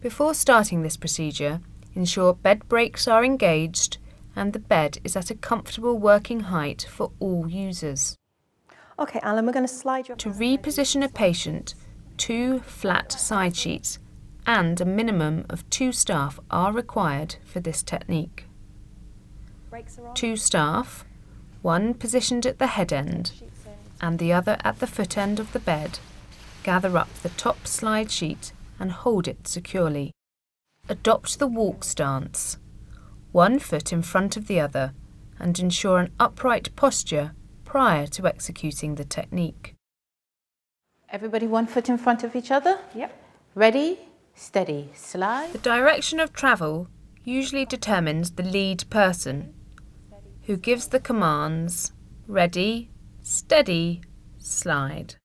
Before starting this procedure, ensure bed brakes are engaged and the bed is at a comfortable working height for all users. Okay, Alan, we're going to slide you. To reposition a patient, 2 flat side sheets and a minimum of 2 staff are required for this technique. 2 staff, one positioned at the head end and the other at the foot end of the bed, gather up the top slide sheet and hold it securely. Adopt the walk stance, 1 foot in front of the other, and ensure an upright posture prior to executing the technique. Everybody 1 foot in front of each other? Yep. Ready, steady, slide. The direction of travel usually determines the lead person, who gives the commands ready, steady, slide.